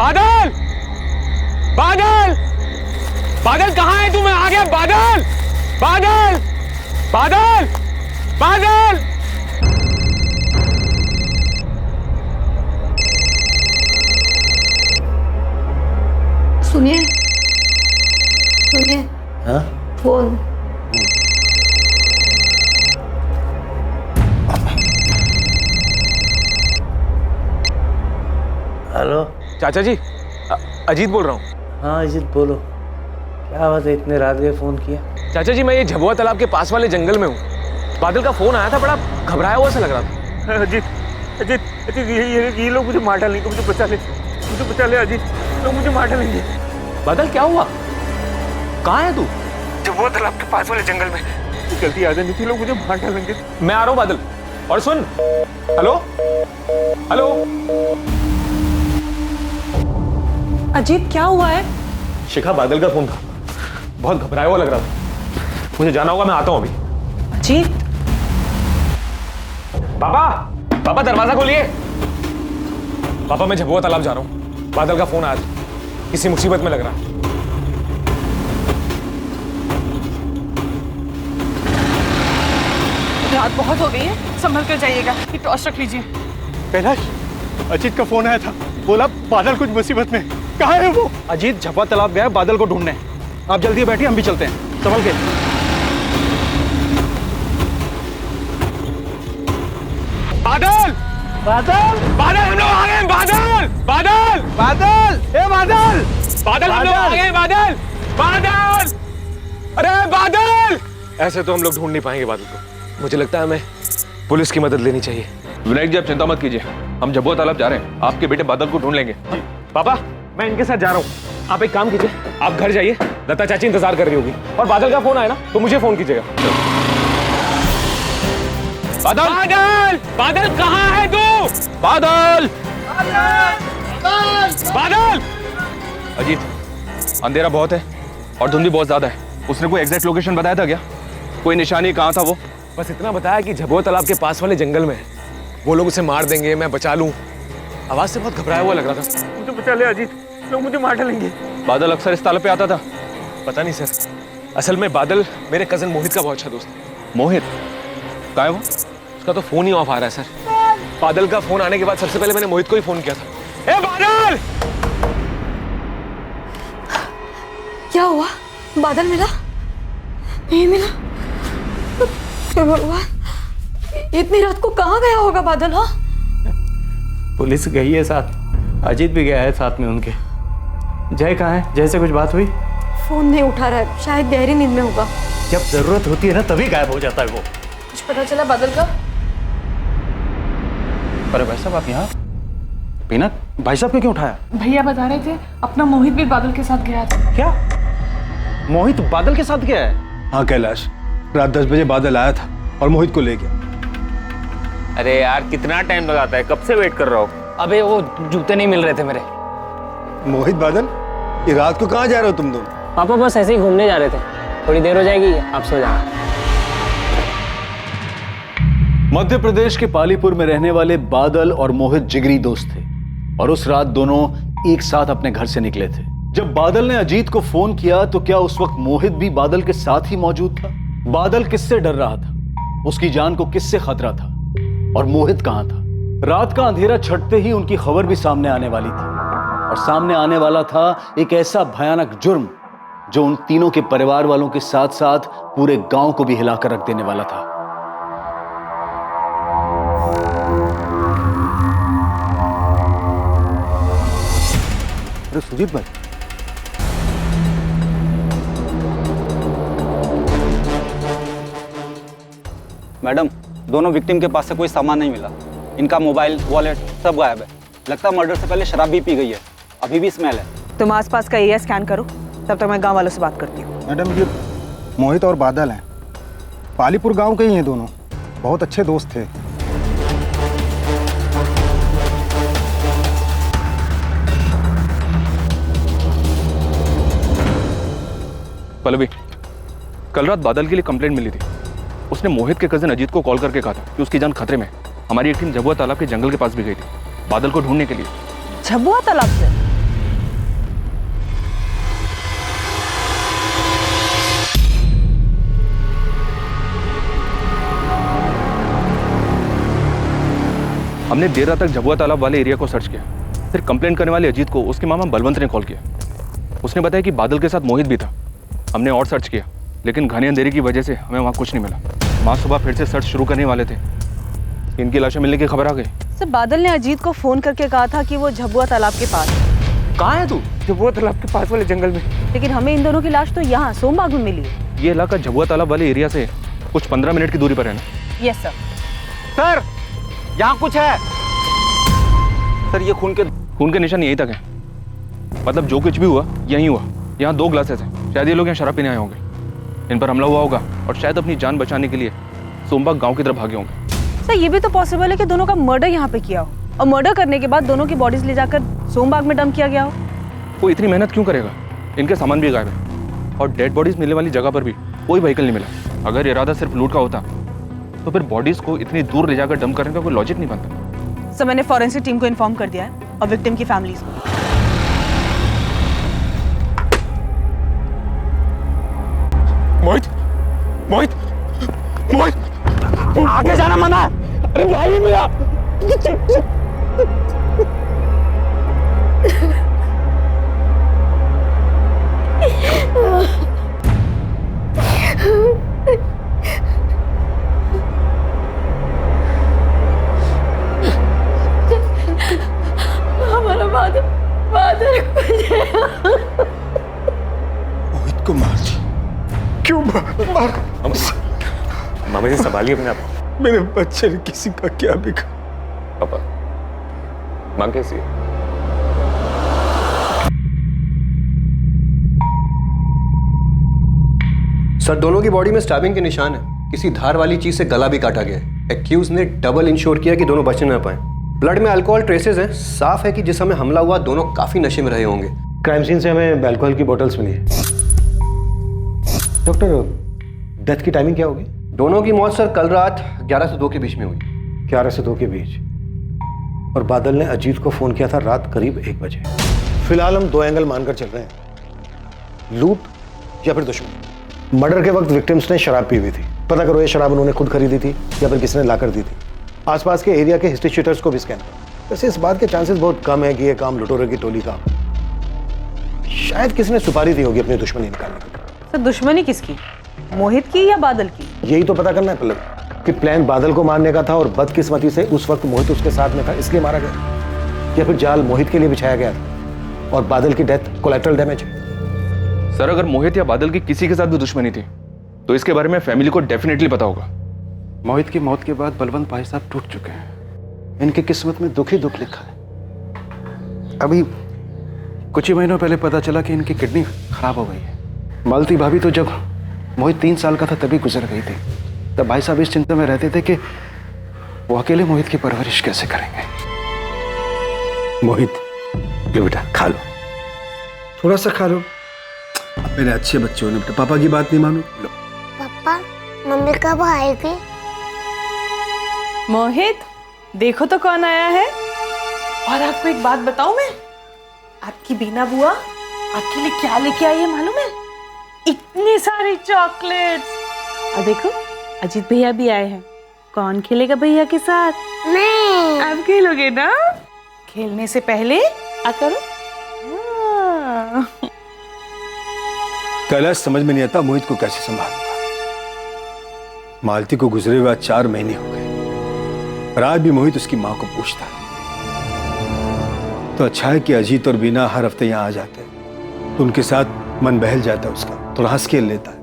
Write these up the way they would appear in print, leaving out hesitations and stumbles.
बादल, बादल, बादल कहाँ है तू? मैं आ गया। बादल, बादल, बादल, बादल। सुनिए, सुनिए। हाँ? फोन। हेलो। चाचा जी, अजीत बोल रहा हूँ। हाँ अजीत बोलो, क्या बात है, इतने रात में फोन किया? चाचा जी, मैं ये झबुआ तालाब के पास वाले जंगल में हूँ। बादल का फोन आया था, बड़ा घबराया हुआ सा लग रहा था। अजीत, अजीत, अजीत, ये लोग मुझे मार डालेंगे, मुझे बचा ले, मुझे बचा ले अजीत, लोग मुझे मार डालेंगे। बादल क्या हुआ? कहाँ है तू? झबुआ तालाब के पास वाले जंगल में। जल्दी आ जाने, लोग मुझे मार डालेंगे। मैं आ रहा हूँ बादल। और सुन, हेलो, हेलो। अजीत क्या हुआ है? शिखा, बादल का फोन था, बहुत घबराया हुआ लग रहा था। मुझे जाना होगा, मैं आता हूँ अभी। अजीत, पापा, पापा दरवाजा खोलिए। पापा, मैं झबुआ तालाब जा रहा हूँ। बादल का फोन आया था, किसी मुसीबत में लग रहा है। रात बहुत हो गई है, संभल कर जाइएगा। ये टॉर्च रख लीजिए। कैलाश, अजीत का फोन आया था, बोला बादल कुछ मुसीबत में। कहाँ है वो? अजीत झपा तालाब गया है बादल को ढूंढने। आप जल्दी बैठिए, हम भी चलते हैं, संभल के। बादल, बादल, बादल, हम लोग आ गए। बादल, बादल, बादल, ए बादल, बादल, हम लोग आ गए। बादल, बादल, अरे बादल। ऐसे तो हम लोग ढूंढ नहीं पाएंगे बादल को। मुझे लगता है हमें पुलिस की मदद लेनी चाहिए। विनायक जी, आप चिंता मत कीजिए, हम झबुआ तालाब जा रहे हैं, आपके बेटे बादल को ढूंढ लेंगे। पापा, मैं इनके साथ जा रहा हूँ। आप एक काम कीजिए, आप घर जाइए, लता चाची इंतजार कर रही होगी। और बादल का फोन आया ना तो मुझे फोन कीजिएगा। बादल, बादल, बादल कहाँ है तू? बादल, बादल। अजीत, अंधेरा बहुत है और धुंध भी बहुत ज्यादा है। उसने कोई एग्जैक्ट लोकेशन बताया था क्या? कोई निशानी कहाँ था वो? बस इतना बताया कि झबुआ तालाब के पास वाले जंगल में है। वो लोग उसे मार देंगे, मैं बचा लूं। आवाज से बहुत घबराया हुआ लग रहा था। मुझे बचा ले अजीत, लोग मुझे मार डालेंगे। बादल अक्सर इस तालाब पे आता था। पता नहीं सर, असल में बादल मेरे कजन मोहित का बहुत अच्छा दोस्त है। मोहित कहाँ है वो? उसका तो फोन ही ऑफ आ रहा है सर। बादल का फोन आने के बाद सबसे पहले मैंने मोहित को ही फोन किया था। ए बादल! क्या हुआ? बादल मिला? नहीं मिला? हे भगवान, इतनी रात को कहाँ गया होगा बादल? हाँ, पुलिस गई है साथ, अजीत भी गया है साथ में उनके। जय कहाँ है? जय से कुछ बात हुई? फोन नहीं उठा रहा है, शायद गहरी नींद में होगा। जब जरूरत होती है ना तभी गायब हो जाता है वो। कुछ पता चला बादल का? अरे भाई साहब, आप यहाँ? पीनत, भाई साहब को क्यों उठाया? भैया बता रहे थे अपना मोहित भी बादल के साथ गया था। क्या मोहित बादल के साथ गया है? हाँ कैलाश, रात 10 बजे बादल आया था और मोहित को ले गया। अरे यार, कितना टाइम लगाता है, कब से वेट कर रहा हूँ। अबे वो जूते नहीं मिल रहे थे मेरे। मोहित, बादल, ये रात को कहाँ जा रहे हो तुम दोनों? पापा बस ऐसे ही घूमने जा रहे थे, थोड़ी देर हो जाएगी, आप सो जाना। मध्य प्रदेश के पालीपुर में रहने वाले बादल और मोहित जिगरी दोस्त थे और उस रात दोनों एक साथ अपने घर से निकले थे। जब बादल ने अजीत को फोन किया तो क्या उस वक्त मोहित भी बादल के साथ ही मौजूद था? बादल किससे डर रहा था? उसकी जान को किससे खतरा था? और मोहित कहां था? रात का अंधेरा छटते ही उनकी खबर भी सामने आने वाली थी और सामने आने वाला था एक ऐसा भयानक जुर्म जो उन तीनों के परिवार वालों के साथ साथ पूरे गांव को भी हिलाकर रख देने वाला था। अरे सुदीप भाई, मैडम, दोनों विक्टिम के पास से कोई सामान नहीं मिला। इनका मोबाइल, वॉलेट सब गायब है। लगता है मर्डर से पहले शराब भी पी गई है, अभी भी स्मेल है। तुम आसपास का एरिया स्कैन करो, तब तक मैं गांव वालों से बात करती हूँ। मैडम, ये मोहित और बादल हैं, पालीपुर गांव के ही हैं दोनों, बहुत अच्छे दोस्त थे। पल्लवी, कल रात बादल के लिए कंप्लेंट मिली थी। उसने मोहित के कजन अजीत को कॉल करके कहा था कि उसकी जान खतरे में है। हमारी एक टीम झबुआ तालाब के जंगल के पास भी गई थी बादल को ढूंढने के लिए। झबुआ तालाब से? हमने देर रात तक झबुआ तालाब वाले एरिया को सर्च किया। फिर कंप्लेंट करने वाले अजीत को उसके मामा बलवंत ने कॉल किया। उसने बताया कि बादल के साथ मोहित भी था। हमने और सर्च किया, लेकिन घने अंधेरे की वजह से हमें वहाँ कुछ नहीं मिला। माँ सुबह फिर से सर्च शुरू करने वाले थे, इनकी लाशें मिलने की खबर आ गई। सर बादल ने अजीत को फोन करके कहा था कि वो झबुआ तालाब के पास। कहाँ है तू? झबुआ तालाब के पास वाले जंगल में। लेकिन हमें इन दोनों की लाश तो यहाँ सोमबाग में मिली है। ये इलाका झबुआ तालाब वाले एरिया से कुछ 15 मिनट की दूरी पर है ना? Yes sir. सर यहाँ कुछ है। सर ये खून के निशान यहीं तक है। मतलब जो कुछ भी हुआ यहीं हुआ। यहाँ 2 ग्लासेस हैं, शायद ये लोग यहाँ शराब पीने आए होंगे। इन पर हमला हुआ होगा और शायद अपनी जान बचाने के लिए सोमबाग गांव की तरफ भागे होंगे। सर ये भी तो पॉसिबल है कि दोनों का मर्डर यहाँ पे किया हो और मर्डर करने के बाद दोनों की बॉडीज ले जाकर सोमबाग में डंप किया गया हो। वो इतनी मेहनत क्यों करेगा? इनके सामान भी गायब है और डेड बॉडीज मिलने वाली जगह पर भी कोई व्हीकल नहीं मिला। अगर इरादा सिर्फ लूट का होता तो फिर बॉडीज को इतनी दूर ले जाकर डंप करने का कोई लॉजिक नहीं बनता। सर मैंने फॉरेंसिक टीम को इन्फॉर्म कर दिया है और विक्टिम की फैमिलीज को। मोहित, मोहित, मोहित, आगे जाना मना है। अरे भाई मेरा। हमारा बादल मोहित को मार दी। क्यों मार? मामा जी संभालिए अपने आप को। मेरे बच्चे ने किसी का क्या बिगा? पापा, माँ कैसी है? सर दोनों की बॉडी में स्टैबिंग के निशान है। किसी धार वाली चीज से गला भी काटा गया है। एक्यूज ने डबल इंश्योर किया कि दोनों बच ना पाए। ब्लड में अल्कोहल ट्रेसेस हैं। साफ है कि जिस समय हमला हुआ दोनों काफी नशे में रहे होंगे। क्राइम सीन से हमें अल्कोहल की बोतल्स मिली है। डॉक्टर, डेथ की टाइमिंग क्या होगी? दोनों की मौत सर कल रात 11 से 2 के बीच में हुई। 11 से 2 के बीच। और बादल ने अजीत को फोन किया था रात करीब 1 बजे। फिलहाल हम 2 एंगल मानकर चल रहे हैं, लूट या फिर दुश्मन। मर्डर के वक्त विक्टिम्स ने शराब पी हुई थी। पता करो ये शराब उन्होंने खुद खरीदी थी या फिर किसी ने लाकर दी थी। आसपास के एरिया के हिस्ट्री शीटर्स को भी स्कैन करो। वैसे इस बात के चांसेस बहुत कम है कि यह काम लुटेरों की टोली का। शायद किसी ने सुपारी दी होगी अपनी दुश्मनी निकालने की। सर दुश्मनी किसकी? मोहित की या बादल की? यही तो पता करना है पल्लवी कि प्लान बादल को मारने का था और बदकिस्मती से उस वक्त मोहित उसके साथ में था इसलिए मारा गया, या फिर जाल मोहित के लिए बिछाया गया था और बादल की डेथ कोलैटरल डैमेज है। सर अगर मोहित या बादल की किसी के साथ भी दुश्मनी थी तो इसके बारे में फैमिली को डेफिनेटली पता होगा। मोहित की मौत के बाद बलवंत भाई साहब टूट चुके हैं। इनकी किस्मत में दुख ही दुख लिखा है। अभी कुछ ही महीनों पहले पता चला कि इनकी किडनी खराब हो गई है। मालती भाभी तो जब मोहित 3 साल का था तभी गुजर गई थी। तब भाई साहब इस चिंता में रहते थे कि वो अकेले मोहित की परवरिश कैसे करेंगे। मोहित, लो बेटा खा लो, थोड़ा सा खा लो। अब मेरे अच्छे बच्चे हो ना बेटा, पापा की बात नहीं मानो। लो। पापा, मम्मी कब आएगी? मोहित देखो तो कौन आया है। और आपको एक बात बताऊं मैं, आपकी बीना बुआ आपके लिए क्या लेके आई है मालूम है? इतनी सारी चॉकलेट्स। और देखो अजीत भैया भी आए हैं। कौन खेलेगा भैया के साथ? मैं। आप खेलोगे ना? खेलने से पहले आ करो। कैलाश समझ में नहीं आता मोहित को कैसे संभालूंगा। मालती को गुजरे हुए 4 महीने हो गए और आज भी मोहित उसकी मां को पूछता है। तो अच्छा है कि अजीत और बीना हर हफ्ते यहाँ आ जाते हैं तो उनके साथ मन बहल जाता है उसका, थोड़ा हंस खेल लेता है।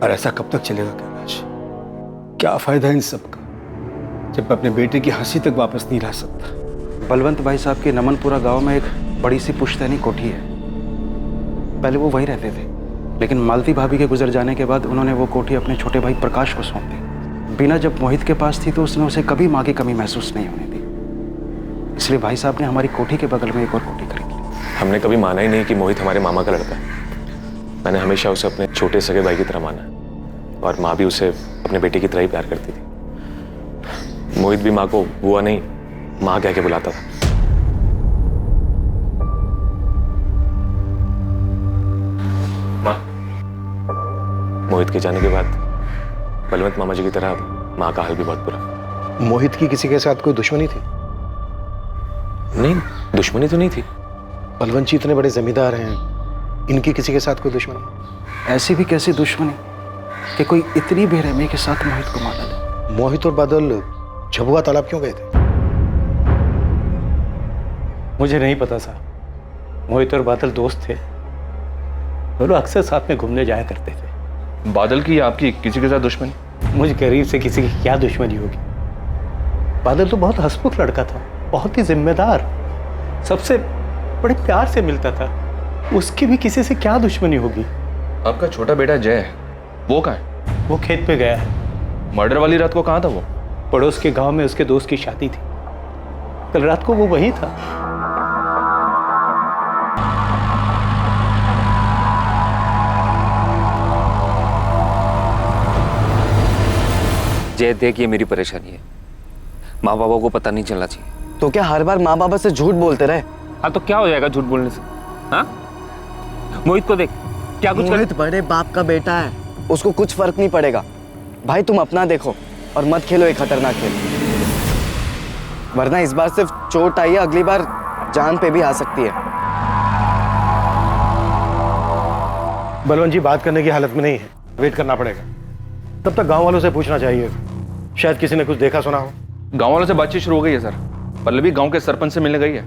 और ऐसा कब तक चलेगा कैलाश? क्या फायदा इन सब का जब मैं अपने बेटे की हंसी तक वापस नहीं ला सकता। बलवंत भाई साहब के नमनपुरा गांव में एक बड़ी सी पुश्तैनी कोठी है। पहले वो वहीं रहते थे, लेकिन मालती भाभी के गुजर जाने के बाद उन्होंने वो कोठी अपने छोटे भाई प्रकाश को सौंप दी। बीना जब मोहित के पास थी तो उसने उसे कभी माँ की कमी महसूस नहीं होने दी। इसलिए भाई साहब ने हमारी कोठी के बगल में एक और कोठी खरीद ली। हमने कभी माना ही नहीं कि मोहित हमारे मामा का लड़का है। मैंने हमेशा उसे अपने छोटे सगे भाई की तरह माना और माँ भी उसे अपने बेटे की तरह ही प्यार करती थी। मोहित भी माँ को बुआ नहीं माँ कह के बुलाता था। माँ, मोहित के जाने के बाद बलवंत मामा जी की तरह माँ का हाल भी बहुत बुरा। मोहित की किसी के साथ कोई दुश्मनी थी? नहीं, दुश्मनी तो नहीं थी। बलवंत जी इतने बड़े जमींदार हैं, इनकी किसी के साथ कोई दुश्मनी? ऐसी भी कैसी दुश्मनी कि कोई इतनी बेरहमी के साथ मोहित को मारा ले। मोहित और बादल झबुआ तालाब क्यों गए थे? मुझे नहीं पता साहब। मोहित और बादल दोस्त थे, दोनों अक्सर साथ में घूमने जाया करते थे। बादल की या आपकी किसी के साथ दुश्मनी? मुझ गरीब से किसी की क्या दुश्मनी होगी? बादल तो बहुत हंसमुख लड़का था, बहुत ही जिम्मेदार, सबसे बड़े प्यार से मिलता था। उसकी भी किसी से क्या दुश्मनी होगी? आपका छोटा बेटा जय है, वो कहाँ है? वो खेत पे गया है। मर्डर वाली रात को कहाँ था वो? पड़ोस के गांव में उसके दोस्त की शादी थी, कल रात को वो वहीं था। जय देख, ये मेरी परेशानी है, माँ बाबा को पता नहीं चलना चाहिए। तो क्या हर बार माँ बाबा से झूठ बोलते रहे? हाँ तो क्या हो जाएगा झूठ बोलने से? हाँ, मोहित को देख, क्या कुछ मोहित बड़े बाप का बेटा है, उसको कुछ फर्क नहीं पड़ेगा। भाई तुम अपना देखो और मत खेलो एक खतरनाक खेल, वरना इस बार सिर्फ चोट आई है, अगली बार जान पे भी आ सकती है। बलवंत जी बात करने की हालत में नहीं है, वेट करना पड़ेगा। तब तक गांव वालों से पूछना चाहिए, शायद किसी ने कुछ देखा सुना हो। गांव वालों से बातचीत शुरू हो गई है सर। पल्लवी गांव के सरपंच से मिलने गई है।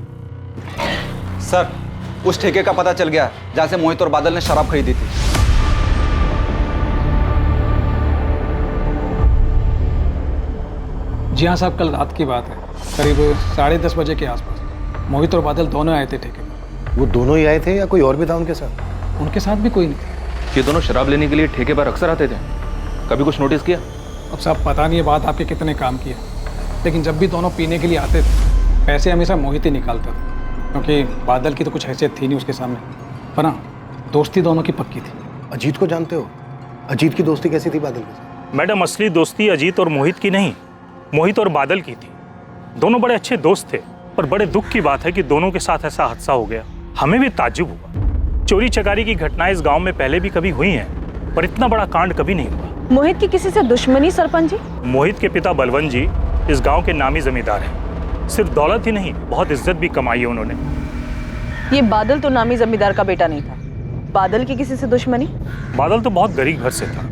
सर, उस ठेके का पता चल गया है जहां से मोहित और बादल ने शराब खरीदी थी। जी हाँ साहब, कल रात की बात है, करीब 10:30 बजे के आसपास मोहित और बादल दोनों आए थे ठेके पर। वो दोनों ही आए थे या कोई और भी था उनके साथ? उनके साथ भी कोई नहीं था। ये दोनों शराब लेने के लिए ठेके पर अक्सर आते थे, कभी कुछ नोटिस किया? अब साहब पता नहीं ये बात आपके कितने काम की है, लेकिन जब भी दोनों पीने के लिए आते थे पैसे हमेशा मोहित ही निकालता था, क्योंकि बादल की तो कुछ हैसियत थी नहीं उसके सामने, पर हाँ दोस्ती दोनों की पक्की थी। अजीत को जानते हो? अजीत की दोस्ती कैसी थी बादल के साथ? मैडम, असली दोस्ती अजीत और मोहित की नहीं, मोहित और बादल की थी। दोनों बड़े अच्छे दोस्त थे, पर बड़े दुख की बात है कि दोनों के साथ ऐसा हादसा हो गया। हमें भी ताज्जुब हुआ। चोरी चकारी की घटनाएं इस गांव में पहले भी कभी हुई हैं, पर इतना बड़ा कांड कभी नहीं हुआ। मोहित की किसी से दुश्मनी सरपंच जी? मोहित के पिता बलवंत जी इस गांव के नामी जमींदार हैं। सिर्फ दौलत ही नहीं, बहुत इज्जत भी कमाई है उन्होंने। ये बादल तो नामी जमींदार का बेटा नहीं था, बादल की किसी से दुश्मनी? बादल तो बहुत गरीब घर से था,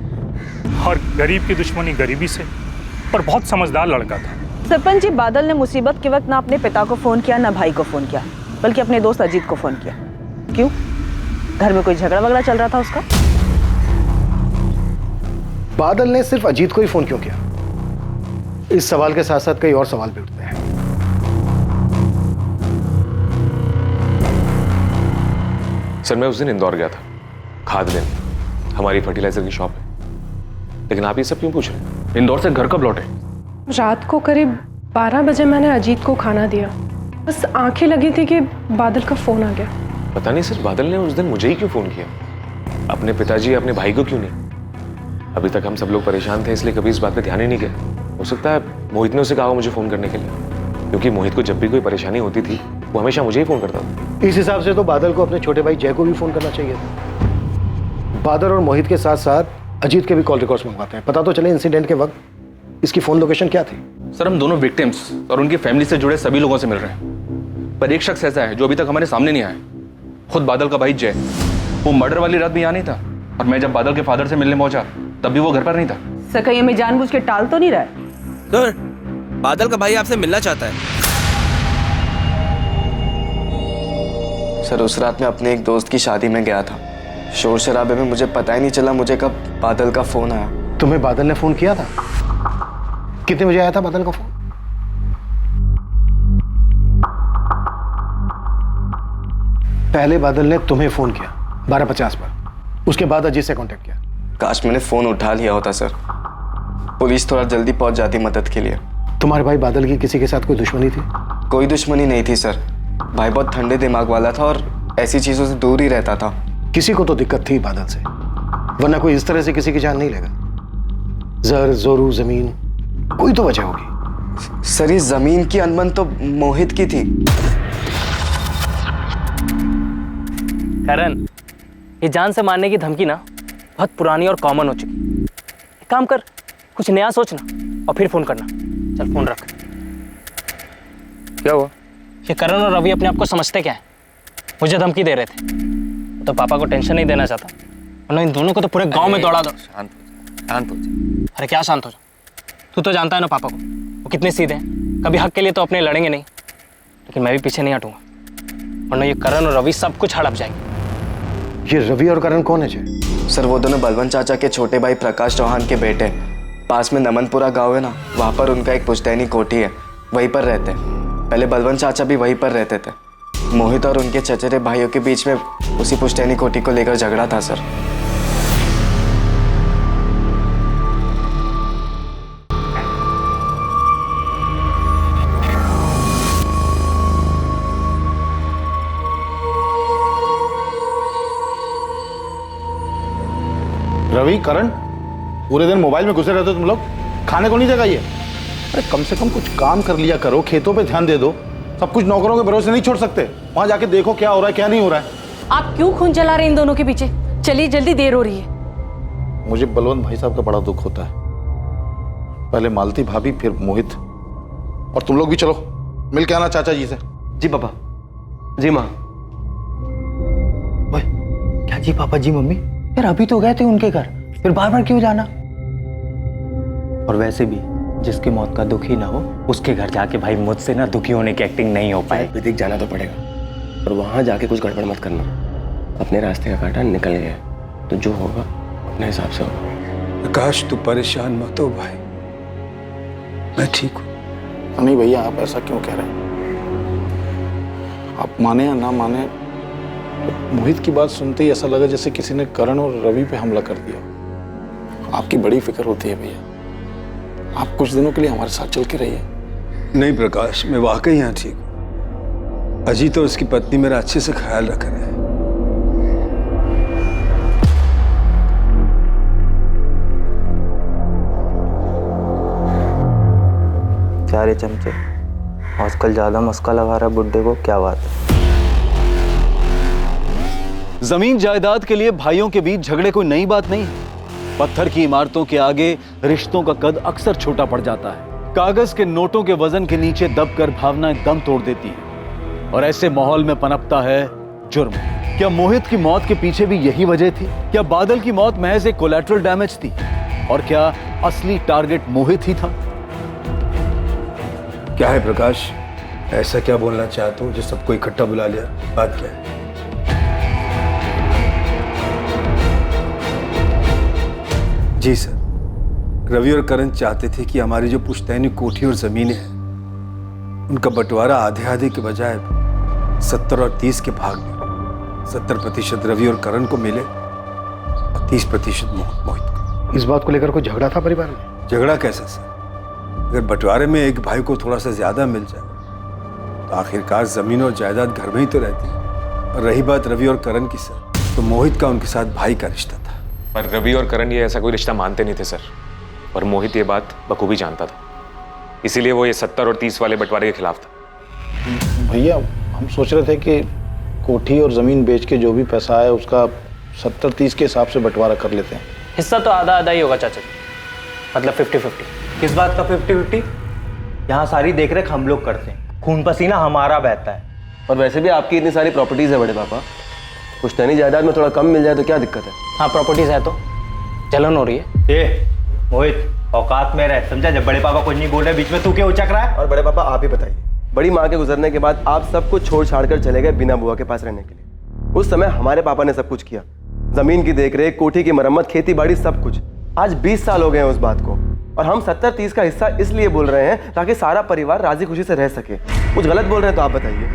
और गरीब की दुश्मनी गरीबी से, पर बहुत समझदार लड़का था। सरपंच जी, बादल ने मुसीबत के वक्त ना अपने पिता को फोन किया ना भाई को फोन किया, बल्कि अपने दोस्त अजीत को फोन किया। क्यों? घर में कोई झगड़ा वगड़ा चल रहा था उसका? बादल ने सिर्फ अजीत को ही फोन क्यों किया? इस सवाल के साथ साथ कई और सवाल भी उठते हैं। सर, मैं उस दिन इंदौर गया था खाद लेने, हमारी फर्टिलाइजर की शॉप है। लेकिन आप ये सब क्यों पूछ रहे हैं? इंदौर से घर कब लौटे? रात को करीब 12 बजे मैंने अजीत को खाना दिया, बस आंखें लगी थी कि बादल का फोन आ गया। पता नहीं सर, बादल ने उस दिन मुझे ही क्यों फोन किया, अपने पिताजी अपने भाई को क्यों नहीं? अभी तक हम सब लोग परेशान थे, इसलिए कभी इस बात पे ध्यान ही नहीं गया। हो सकता है मोहित ने उसे कहा मुझे फोन करने के लिए, क्योंकि मोहित को जब भी कोई परेशानी होती थी वो हमेशा मुझे ही फोन करता था। इस हिसाब से तो बादल को अपने छोटे भाई जय को भी फोन करना चाहिए था। बादल और मोहित के साथ साथ अजीत के भी कॉल रिकॉर्ड्स मंगवाते हैं, पता तो चले इंसिडेंट के वक्त इसकी फोन लोकेशन क्या थी। सर, हम दोनों विक्टिम्स और उनकी फैमिली से जुड़े सभी लोगों से मिल रहे हैं, पर एक शख्स ऐसा है जो अभी तक हमारे सामने नहीं आया। खुद बादल का भाई जय, वो मर्डर वाली रात भी यहाँ नहीं था, और मैं जब बादल के फादर से मिलने पहुंचा तब भी वो घर पर नहीं था। सर, कहीं हमें जानबूझ के टाल तो नहीं रहा है? सर, बादल का भाई आपसे मिलना चाहता है। सर, उस रात मैं अपने एक दोस्त की शादी में गया था, शोर शराबे में मुझे पता ही नहीं चला मुझे कब बादल का फोन आया। तुम्हें बादल ने फोन किया था? कितने बजे आया था बादल का फोन? पहले बादल ने तुम्हें फोन किया 12:50 पर, उसके बाद अजीत से कांटेक्ट किया। काश मैंने फोन उठा लिया होता सर, पुलिस थोड़ा जल्दी पहुंच जाती मदद के लिए। तुम्हारे भाई बादल की किसी के साथ कोई दुश्मनी थी? कोई दुश्मनी नहीं थी सर, भाई बहुत ठंडे दिमाग वाला था और ऐसी चीजों से दूर ही रहता था। किसी को तो दिक्कत थी बादल से, वरना कोई इस तरह से किसी की जान नहीं लेगा। जर जोरू जमीन, कोई तो वजह होगी। सर, ये जमीन की अनबन तो मोहित की थी। करण, ये जान से मारने की धमकी ना बहुत पुरानी और कॉमन हो चुकी। एक काम कर, कुछ नया सोचना और फिर फोन करना। चल फोन रख। क्या हुआ? ये करण और रवि अपने आप को समझते क्या है? मुझे धमकी दे रहे थे। तो पापा को टेंशन नहीं देना चाहता, वरना इन दोनों को तो पूरे गांव में दौड़ा दो। शांत हो जा। अरे क्या शांत हो जा? तू तो जानता है ना पापा को, वो कितने सीधे हैं। कभी हक के लिए तो अपने लड़ेंगे नहीं, लेकिन मैं भी पीछे नहीं हटूंगा, वरना ये करण और रवि सब कुछ हड़प जाएंगे। ये रवि और करण कौन है जी? सर वो दोनों बलवंत चाचा के छोटे भाई प्रकाश चौहान के बेटे हैं। पास में नमनपुरा गांव है ना, वहाँ पर उनका एक पुश्तैनी कोठी है, वहीं पर रहते हैं। पहले बलवंत चाचा भी वहीं पर रहते थे। मोहित और उनके चचेरे भाइयों के बीच में उसी पुश्तैनी कोठी को लेकर झगड़ा था सर। रवि, करण, पूरे दिन मोबाइल में घुसे रहते हो तुम लोग, खाने को नहीं देगा ये? अरे कम से कम कुछ काम कर लिया करो, खेतों पे ध्यान दे दो। सब कुछ नौकरों के भरोसे नहीं छोड़ सकते। वहां जाके देखो क्या हो रहा है क्या नहीं हो रहा है। आप क्यों खून चला रहे हैं इन दोनों के पीछे? चलिए जल्दी, देर हो रही है। मुझे बलवंत भाई साहब का बड़ा दुख होता है। पहले मालती भाभी, फिर मोहित, और तुम लोग भी चलो मिल के आना चाचा जी से। जी पापा। जी माँ। क्या जी पापा जी मम्मी? यार अभी तो गए थे उनके घर, फिर बार बार क्यों जाना? और वैसे भी जिसकी मौत का दुख ही ना हो, उसके घर जाके भाई मुझसे ना दुखी होने की एक्टिंग नहीं हो पाए। विदिक जाना तो पड़ेगा, और वहां जाके कुछ गड़बड़ मत करना। अपने रास्ते का कांटा निकल गया, तो जो होगा अपने हिसाब से होगा। प्रकाश तू परेशान मत हो भाई, मैं ठीक हूँ। नहीं भैया, आप ऐसा क्यों कह रहे हैं? आप माने या ना माने, तो मोहित की बात सुनते ही ऐसा लगा जैसे किसी ने करण और रवि पे हमला कर दिया। आपकी बड़ी फिक्र होती है भैया, आप कुछ दिनों के लिए हमारे साथ चल के रहिए। नहीं प्रकाश, मैं वाकई यहाँ ठीक हूँ। अजीत और उसकी पत्नी मेरा अच्छे से ख्याल रख रहे हैं। चारे चमचे आजकल ज्यादा मस्का लगा रहा बुड्ढे को, क्या बात है? जमीन जायदाद के लिए भाइयों के बीच झगड़े कोई नई बात नहीं है। पत्थर की इमारतों के आगे रिश्तों का कद अक्सर छोटा पड़ जाता है। कागज के नोटों के वजन के नीचे दबकर भावनाएं दम तोड़ देती हैं, और ऐसे माहौल में पनपता है जुर्म। क्या मोहित की मौत के पीछे भी यही वजह थी? क्या बादल की मौत महज एक कोलैटरल डैमेज थी, और क्या असली टारगेट मोहित ही था? क्या है प्रकाश, ऐसा क्या बोलना चाहते हो जो सबको इकट्ठा बुला लिया? बात क्या है? जी सर, रवि और करण चाहते थे कि हमारी जो पुश्तैनी कोठी और जमीनें हैं उनका बंटवारा आधे आधे के बजाय 70 और 30 के भाग में 70% रवि और करण को मिले और 30% मोहित को। इस बात को लेकर कोई झगड़ा था परिवार में? झगड़ा कैसा सर? अगर बंटवारे में एक भाई को थोड़ा सा ज्यादा मिल जाए तो आखिरकार जमीन और जायदाद घर में ही तो रहती है। और रही बात रवि और करण की सर, तो मोहित का उनके साथ भाई का रिश्ता था। पर रवि और करण ये ऐसा कोई रिश्ता मानते नहीं थे सर, और मोहित ये बात बखूबी जानता था, इसीलिए वो ये 70 और 30 वाले बंटवारे के खिलाफ था। भैया, हम सोच रहे थे कि कोठी और जमीन बेच के जो भी पैसा आया उसका 70-30 के हिसाब से बंटवारा कर लेते हैं। हिस्सा तो आधा आधा ही होगा चाचा जी, मतलब 50-50। किस बात का 50-50? यहाँ सारी देखरेख हम लोग करते हैं, खून पसीना हमारा बहता है। और वैसे भी आपकी इतनी सारी प्रॉपर्टीज है बड़े पापा, पुश्तैनी जायदाद में थोड़ा कम मिल जाए तो क्या दिक्कत है? हाँ प्रॉपर्टीज है तो जलन हो रही है। ए मोहित, औकात में रह, समझा? जब बड़े पापा कुछ नहीं बोल रहे बीच में तू क्यों उचक रहा है? और बड़े पापा आप ही बताइए, बड़ी माँ के गुजरने के बाद आप सब कुछ छोड़ छाड़ कर चले गए बिना बुआ के पास रहने के लिए। उस समय हमारे पापा ने सब कुछ किया, जमीन की देखरेख, कोठी की मरम्मत, खेती बाड़ी, सब कुछ। आज 20 साल हो गए हैं उस बात को, और हम 70-30 का हिस्सा इसलिए बोल रहे हैं ताकि सारा परिवार राजी खुशी से रह सके। कुछ गलत बोल रहे हैं तो आप बताइए।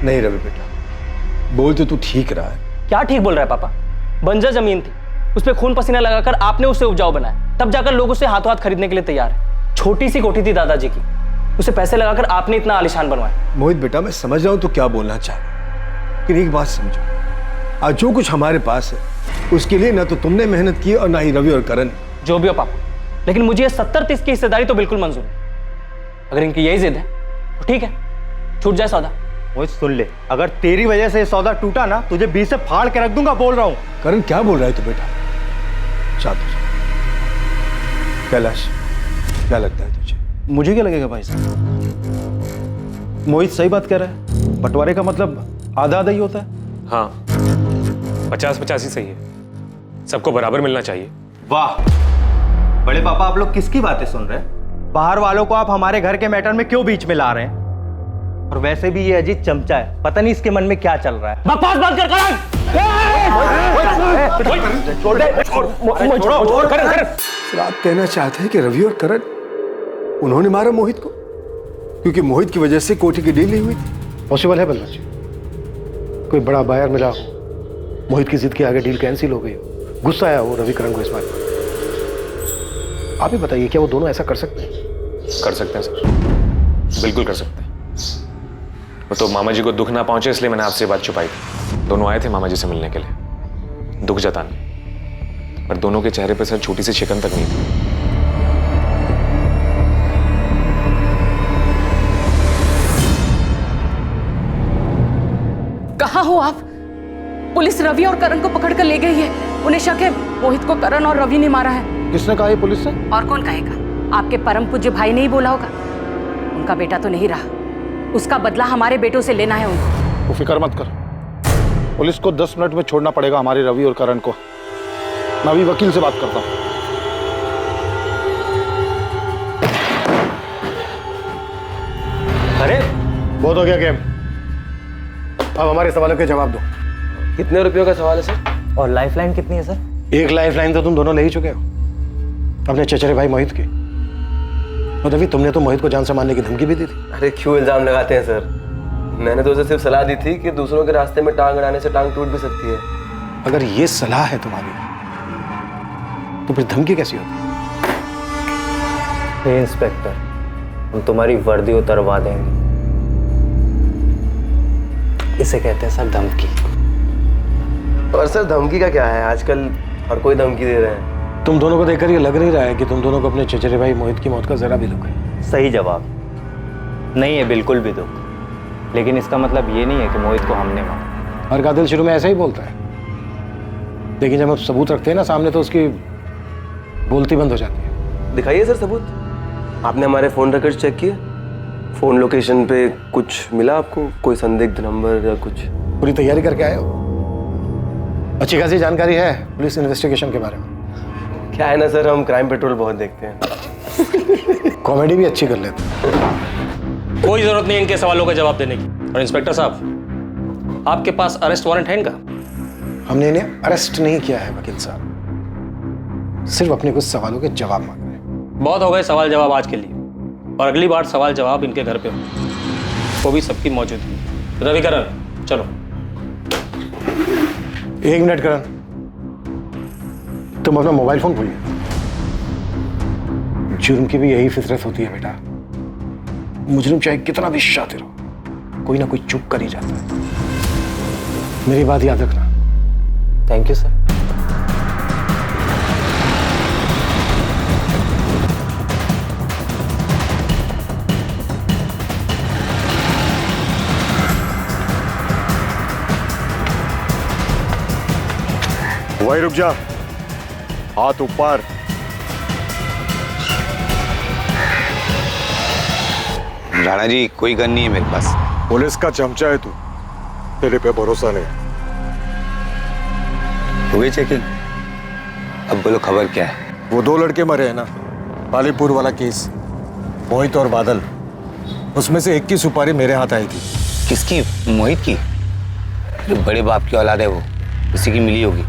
नहीं रवि बेटा, बोल तो तू ठीक रहा है। क्या ठीक बोल रहा है पापा? बंजर जमीन थी, उस पर खून पसीना लगाकर आपने उसे उपजाऊ बनाया, तब जाकर लोग उसे हाथों हाथ खरीदने के लिए तैयार है। छोटी सी कोठी थी दादाजी की, उसे पैसे लगाकर आपने इतना आलीशान बनवाया। मोहित बेटा, मैं समझ रहा हूं तो क्या बोलना चाह रहा है, लेकिन एक बात समझो, आज जो कुछ हमारे पास है उसके लिए ना तो तुमने मेहनत की और ना ही रवि और करण। जो भी हो पापा, लेकिन मुझे ये 70-30 की हिस्सेदारी तो बिल्कुल मंजूर है। अगर इनकी यही जिद है तो ठीक है, छूट जाए सौदा। मोहित सुन ले, अगर तेरी वजह से सौदा टूटा ना, तुझे 20 से फाड़ के रख दूंगा, बोल रहा हूं। करण क्या बोल रहा है तू बेटा? शांत हो जा। कैलाश, क्या लगता है तुझे? मुझे क्या लगेगा भाई साहब? मोहित सही बात कह रहा है, बंटवारे का मतलब आधा आधा ही होता है। हाँ, 50-50 ही सही है, सबको बराबर मिलना चाहिए। वाह बड़े पापा, आप लोग किसकी बातें सुन रहे हैं? बाहर वालों को आप हमारे घर के मैटर में क्यों बीच में ला रहे हैं? और वैसे भी ये अजीत चमचा है, पता नहीं इसके मन में क्या चल रहा है। बकवास बंद कर आप कहना चाहते हैं कि रवि और करण उन्होंने मारा मोहित को क्योंकि मोहित की वजह से कोठी की डील नहीं हुई थी? पॉसिबल है बलराज जी, कोई बड़ा बायर मिला हो, मोहित की जिद के आगे डील कैंसिल हो गई हो, गुस्सा आया हो रवि करण को इस बात पर। आप ही बताइए, क्या वो दोनों ऐसा कर सकते हैं? कर सकते हैं सर, बिल्कुल कर सकते हैं। वो तो मामा जी को दुख ना पहुंचे इसलिए मैंने आपसे बात छुपाई थी। दोनों आए थे मामा जी से मिलने के लिए, दुख जताने, पर दोनों के चेहरे पर सर छोटी सी शिकन तक नहीं थी। कहाँ हो आप? पुलिस रवि और करण को पकड़ कर ले गई है। उन्हें शक है मोहित को करण और रवि ने मारा है। किसने कहा ये पुलिस से? और कौन कहेगा? आपके परम पूज्य भाई ने ही बोला होगा। उनका बेटा तो नहीं रहा, उसका बदला हमारे बेटों से लेना है उनको। तो फिक्र मत कर, पुलिस को 10 मिनट में छोड़ना पड़ेगा हमारे रवि और करण को। मैं अभी वकील से बात करता हूँ। अरे बहुत हो गया गेम, अब हमारे सवालों के जवाब दो। कितने रुपयों का सवाल है सर? और लाइफलाइन कितनी है सर? एक लाइफलाइन तो तुम दोनों ले ही चुके हो, अपने चचेरे भाई मोहित की। और रवि, तुमने तो मोहित को जान से मारने की धमकी भी दी थी। अरे क्यों इल्जाम लगाते हैं सर? मैंने तो उसे सिर्फ सलाह दी थी कि दूसरों के रास्ते में टांग अड़ाने से टांग टूट भी सकती है। अगर ये सलाह है तुम्हारी तो फिर धमकी कैसी होती? इंस्पेक्टर, हम तुम्हारी वर्दी उतरवा देंगे। इसे कहते हैं सर धमकी। और सर धमकी का क्या है, आजकल हर कोई धमकी दे रहे हैं। तुम दोनों को देखकर ये लग नहीं रहा है कि तुम दोनों को अपने चचेरे भाई मोहित की मौत का जरा भी दुख है? सही जवाब। नहीं है बिल्कुल भी दुख, लेकिन इसका मतलब ये नहीं है कि मोहित को हमने मारा। हर कातिल शुरू में ऐसा ही बोलता है, लेकिन जब हम सबूत रखते हैं ना सामने तो उसकी बोलती बंद हो जाती है। दिखाइए सर सबूत। आपने हमारे फोन रिकॉर्ड चेक किए? फोन लोकेशन पे कुछ मिला आपको? कोई संदिग्ध नंबर या कुछ? पूरी तैयारी करके आए हो? अच्छी खासी जानकारी है पुलिस इन्वेस्टिगेशन के बारे में? क्या है ना सर, हम क्राइम पेट्रोल बहुत देखते हैं। कॉमेडी भी अच्छी कर लेते हैं। कोई जरूरत नहीं इनके सवालों का जवाब देने की। और इंस्पेक्टर साहब, आपके पास अरेस्ट वारंट है इनका? हमने इन्हें अरेस्ट नहीं किया है वकील साहब, सिर्फ अपने कुछ सवालों के जवाब मांग रहे हैं। बहुत हो गए सवाल जवाब आज के लिए, और अगली बार सवाल जवाब इनके घर पे हो, वो भी सबकी मौजूदगी। रवि करण, चलो। 1 मिनट करण, तुम अपना मोबाइल फोन भूलिए। जुर्म की भी यही फितरत होती है बेटा, मुजरिम चाहे कितना भी शातिर हो, कोई ना कोई चूक कर ही जाता है। मेरी बात याद रखना। Thank you sir. वही रुक जा, हाथ ऊपर। राणा जी, कोई गन नहीं है मेरे पास। पुलिस का चमचा है तू, तेरे पे भरोसा नहीं। हुई चेकिंग? अब बोलो खबर क्या है? वो 2 लड़के मरे हैं ना, पालीपुर वाला केस, मोहित और बादल, उसमें से एक की सुपारी मेरे हाथ आई थी। किसकी? मोहित की? अरे बड़े बाप की औलाद है वो, उसी की मिली होगी।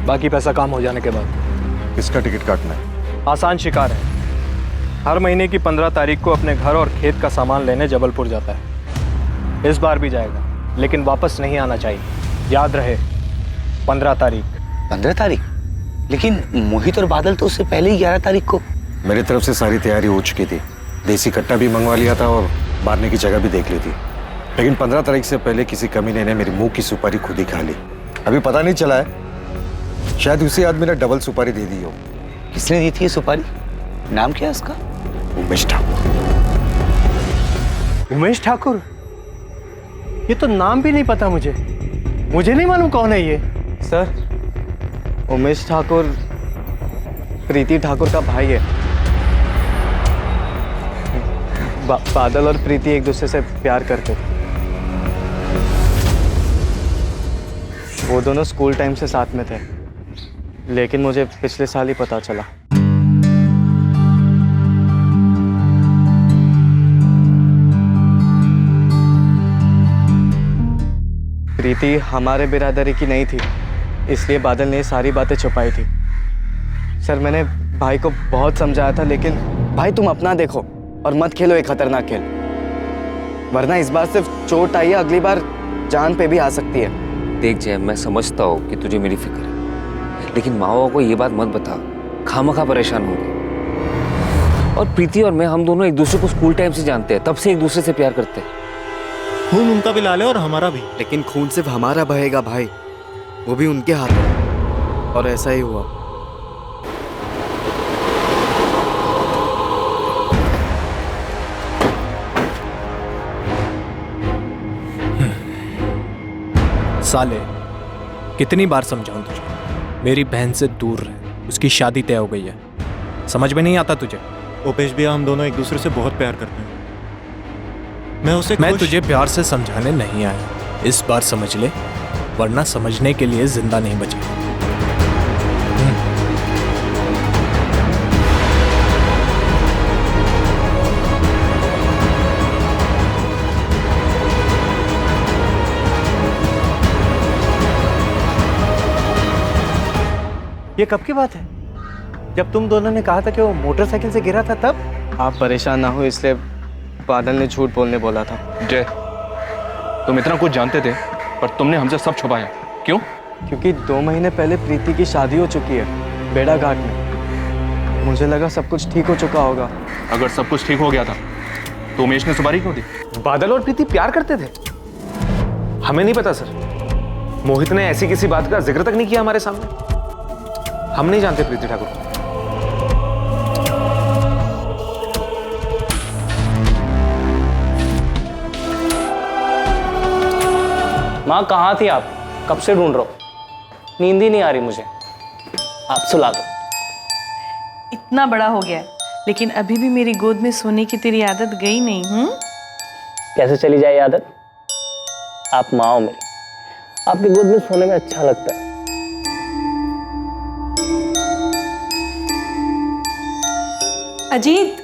बाकी पैसा काम हो जाने के बाद। किसका टिकट काटना है? आसान शिकार है, हर महीने की 15 तारीख को अपने घर और खेत का सामान लेने जबलपुर जाता है। इस बार भी जाएगा, लेकिन वापस नहीं आना चाहिए। याद रहे, 15 तारीख। 15 तारीख? लेकिन मोहित और बादल तो उससे पहले ही 11 तारीख को। मेरी तरफ से सारी तैयारी हो चुकी थी, देसी कट्टा भी मंगवा लिया था और मारने की जगह भी देख ली थी, लेकिन 15 तारीख से पहले किसी कमीने ने मेरी मुंह की सुपारी खुद ही खा ली। अभी पता नहीं चला है, शायद उसी आदमी ने डबल सुपारी दे दी हो। किसने दी थी ये सुपारी? नाम क्या है उसका? उमेश ठाकुर। उमेश ठाकुर? ये तो नाम भी नहीं पता मुझे नहीं मालूम कौन है ये। सर, उमेश ठाकुर प्रीति ठाकुर का भाई है। बादल और प्रीति एक दूसरे से प्यार करते थे। वो दोनों स्कूल टाइम से साथ में थे, लेकिन मुझे पिछले साल ही पता चला। प्रीति हमारे बिरादरी की नहीं थी, इसलिए बादल ने सारी बातें छुपाई थी। सर, मैंने भाई को बहुत समझाया था, लेकिन भाई तुम अपना देखो और मत खेलो एक खतरनाक खेल, वरना इस बार सिर्फ चोट आई है, अगली बार जान पे भी आ सकती है। देख जय, मैं समझता हूँ कि तुझे मेरी फिक्र है, लेकिन माँ बाबा को ये बात मत बता, खामखा परेशान होंगे। और प्रीति और मैं, हम दोनों एक दूसरे को स्कूल टाइम से जानते हैं, तब से एक दूसरे से प्यार करते हैं। खून उनका भी लाल है और हमारा भी। लेकिन खून सिर्फ हमारा बहेगा भाई, वो भी उनके हाथ में, और ऐसा ही हुआ। साले, कितनी बार समझाऊं तुझे, मेरी बहन से दूर रहे, उसकी शादी तय हो गई है। समझ में नहीं आता तुझे? उपेश भैया, हम दोनों एक दूसरे से बहुत प्यार करते हैं। मैं तुझे प्यार से समझाने नहीं आया, इस बार समझ ले, वरना समझने के लिए जिंदा नहीं बचे। ये कब की बात है? जब तुम दोनों ने कहा था कि वो मोटरसाइकिल से गिरा था तब? आप परेशान ना हो इसलिए बादल ने झूठ बोलने बोला था। जय, तुम इतना कुछ जानते थे पर तुमने हमसे सब छुपाया, क्यों? क्योंकि 2 महीने पहले प्रीति की शादी हो चुकी है बेड़ा घाट में। मुझे लगा सब कुछ ठीक हो चुका होगा। अगर सब कुछ ठीक हो गया था तो उमेश ने सुपारी क्यों दी? बादल और प्रीति प्यार करते थे? हमें नहीं पता सर, मोहित ने ऐसी किसी बात का जिक्र तक नहीं किया हमारे सामने। हम नहीं जानते प्रीति ठाकुर। माँ कहाँ थी आप? कब से ढूंढ रहा हूँ, नींद ही नहीं आ रही मुझे। आप सुला दो। इतना बड़ा हो गया लेकिन अभी भी मेरी गोद में सोने की तेरी आदत गई नहीं। कैसे चली जाए आदत? आप माँ हो मेरी, आपकी गोद में सोने में अच्छा लगता है। अजीत,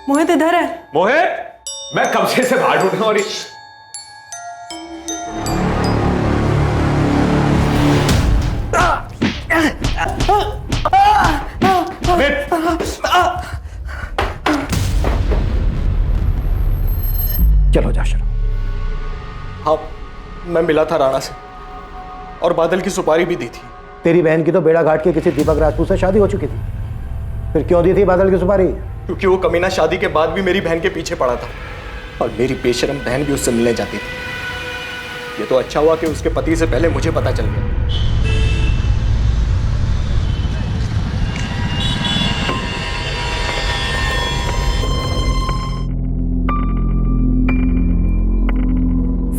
मोहित इधर है। मोहित, मैं कब से बाहर ढूंढ और चलो जा शुरू। हाँ, मैं मिला था राणा से और बादल की सुपारी भी दी थी। तेरी बहन की तो बेड़ा घाट के किसी दीपक राजपूत से शादी हो चुकी थी, फिर क्यों दी थी बादल की सुपारी? क्योंकि वो कमीना शादी के बाद भी मेरी बहन के पीछे पड़ा था और मेरी बेशरम बहन भी उससे मिलने जाती थी। ये तो अच्छा हुआ कि उसके पति से पहले मुझे पता चल गया।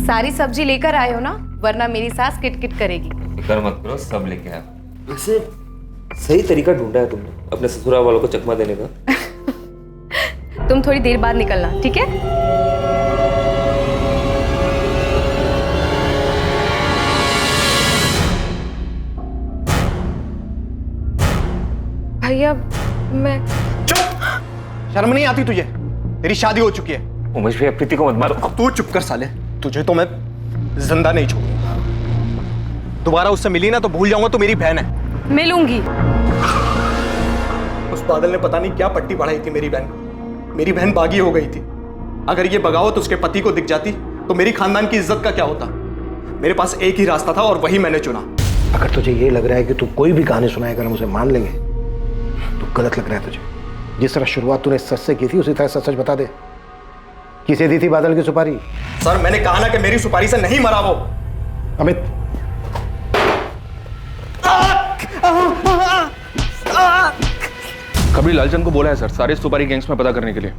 सारी सब्जी लेकर आए हो ना, वरना मेरी सास किटकिट करेगी। फिक्र मत करो, सब लेके आया। वैसे सही तरीका ढूंढा है तुमने अपने ससुराल वालों को चकमा देने का। तुम थोड़ी देर बाद निकलना, ठीक है? भैया मैं शर्म नहीं आती तुझे? तेरी शादी हो चुकी है। उमेश भैया, प्रीति को मत मारो। अब तू चुप कर साले, तुझे तो मैं जिंदा नहीं छोड़ूंगा। दोबारा उससे मिली ना तो भूल जाऊंगा तो मेरी बहन है। मिलूंगी। उस बादल ने पता नहीं क्या पट्टी पढ़ाई थी मेरी बहन को। मेरी बहन बागी हो गई थी। अगर ये बगावत उसके पति को दिख जाती तो मेरी खानदान की इज्जत का क्या होता? मेरे पास एक ही रास्ता था और वही मैंने चुना। अगर तुझे ये लग रहा है कि तू कोई भी कहानी सुनाएगा हम उसे मान लेंगे तो गलत लग रहा है तुझे। जिस तरह शुरुआत तूने सच से की थी उसी तरह सच सच बता दे। किसे दी थी बादल की सुपारी? सर, मैंने कहा ना कि मेरी सुपारी से नहीं मरा वो। अमित, कभी लालचंद को बोला है सर सारे सुपारी गैंग्स में पता करने के लिए,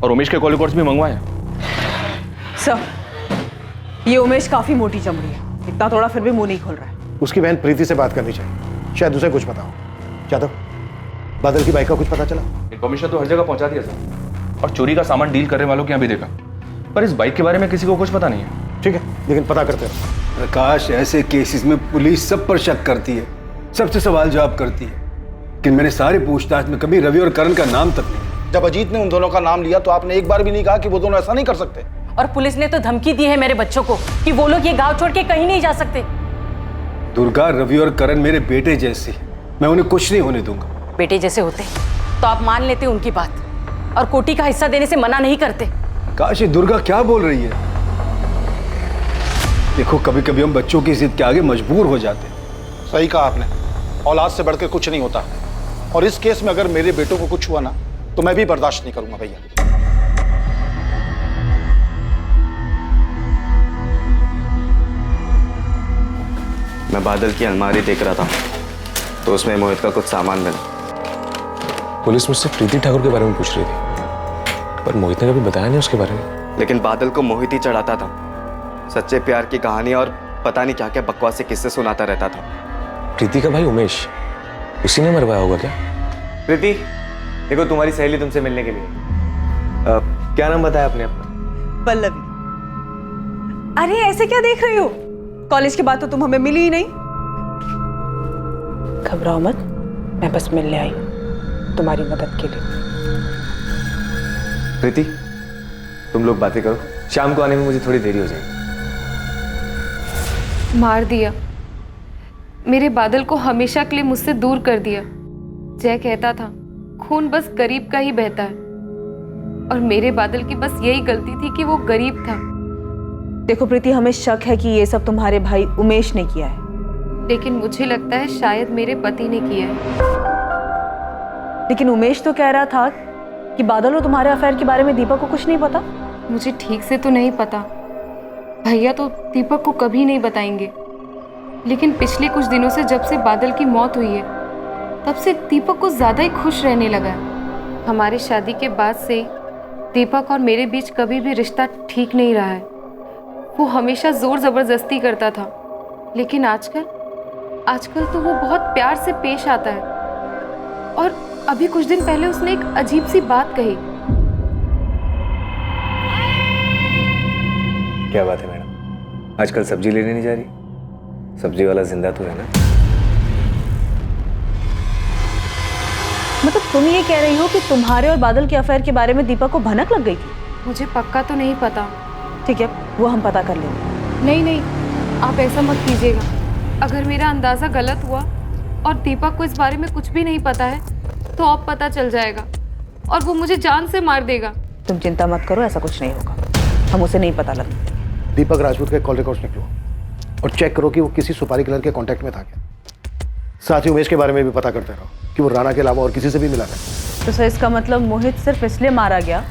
और उमेश के कॉल रिकॉर्ड्स भी मंगवाए हैं। सर, ये उमेश काफी मोटी चमड़ी है, इतना थोड़ा फिर भी मुंह नहीं खोल रहा है। उसकी बहन प्रीति से बात करनी चाहिए। शायद उसे कुछ पता हो। यादव, बादल की बाइक का कुछ पता चला? इन्फॉर्मेशन तो हर जगह पहुंचा दिया सर, और चोरी का सामान डील करने वालों के यहाँ भी देखा, पर इस बाइक के बारे में किसी को कुछ पता नहीं है। ठीक है, लेकिन पता करते रहो। प्रकाश, ऐसे केसेस में पुलिस सब पर शक करती है, सबसे सवाल जवाब करती है, लेकिन मैंने सारी पूछताछ में कभी रवि और करण का नाम तक नहीं। जब अजीत ने उन दोनों का नाम लिया तो आपने एक बार भी नहीं कहा कि वो दोनों ऐसा नहीं कर सकते। और पुलिस ने तो धमकी दी है मेरे बच्चों को कि वो लोग ये गांव छोड़ के कहीं नहीं जा सकते। दुर्गा, रवि और करण मेरे बेटे जैसे, मैं उन्हें कुछ नहीं होने दूंगा। बेटे जैसे होते तो आप मान लेते उनकी बात और कोटी का हिस्सा देने से मना नहीं करते। काश, ये दुर्गा क्या बोल रही है? देखो, कभी कभी हम बच्चों की जिद के आगे मजबूर हो जाते हैं। सही कहा आपने, औलाद से बढ़कर कुछ नहीं होता, और इस केस में अगर मेरे बेटों को कुछ हुआ ना तो मैं भी बर्दाश्त नहीं करूंगा भैया। मैं बादल की अलमारी देख रहा था तो उसमें मोहित का कुछ सामान मिला। पुलिस मुझसे प्रीति ठाकुर के बारे में पूछ रही थी, पर मोहित ने कभी बताया नहीं उसके बारे में। लेकिन बादल को मोहित ही चढ़ाता था, सच्चे प्यार की कहानी और पता नहीं क्या क्या बकवास से किस्से सुनाता रहता था। प्रीति का भाई उमेश, उसी ने मरवाया होगा क्या? प्रीति, देखो तुम्हारी सहेली तुमसे मिलने के लिए। क्या नाम बताया आपने अपना? पल्लवी। अरे ऐसे क्या देख रही हो? कॉलेज के बाद तो तुम हमें मिली ही नहीं। घबराओ मत, मैं बस मिलने आई हूँ तुम्हारी मदद के लिए। प्रीति, तुम लोग बातें करो, शाम को आने में मुझे थोड़ी देरी हो जाएगी। मार दिया, मेरे बादल को हमेशा के लिए मुझसे दूर कर दिया। जय कहता था खून बस गरीब का ही बहता है, और मेरे बादल की बस यही गलती थी कि वो गरीब था। देखो प्रीति, हमें शक है कि ये सब तुम्हारे भाई उमेश ने किया है, लेकिन मुझे लगता है शायद मेरे पति ने किया है। लेकिन उमेश तो कह रहा था कि बादल और तुम्हारे अफेयर के बारे में दीपक को कुछ नहीं पता। मुझे ठीक से तो नहीं पता, भैया तो दीपक को कभी नहीं बताएंगे। लेकिन पिछले कुछ दिनों से जब से बादल की मौत हुई है, तब से दीपक को ज़्यादा ही खुश रहने लगा है। हमारी शादी के बाद से दीपक और मेरे बीच कभी भी रिश्ता ठीक नहीं रहा है। वो हमेशा ज़ोर ज़बरदस्ती करता था, लेकिन आजकल तो वो बहुत प्यार से पेश आता है। और अभी कुछ दिन पहले उसने एक अजीब सी बात कही। क्या बात है मैडम, आजकल सब्जी लेने नहीं जा रही? सब्जी वाला जिंदा तो है ना? मतलब तुम ये कह रही हो कि तुम्हारे और बादल के अफेयर के बारे में दीपक को भनक लग गई थी? मुझे पक्का तो नहीं पता। ठीक है, वो हम पता कर लेंगे। नहीं, आप ऐसा मत कीजिएगा। अगर मेरा अंदाज़ा गलत हुआ और दीपक को इस बारे में कुछ भी नहीं पता है तो अब पता चल जाएगा और वो मुझे जान से मार देगा। तुम चिंता मत करो, ऐसा कुछ नहीं होगा, हम उसे नहीं पता लगता। दीपक राजपूत के कॉल रिकॉर्ड्स निकलो और चेक करो कि वो किसी सुपारी किलर के कांटेक्ट में था क्या। साथ ही उमेश के बारे में भी पता करते रहो कि वो राणा के अलावा और किसी से भी मिला नहीं। तो सर, इसका मतलब मोहित सिर्फ इसलिए मारा गया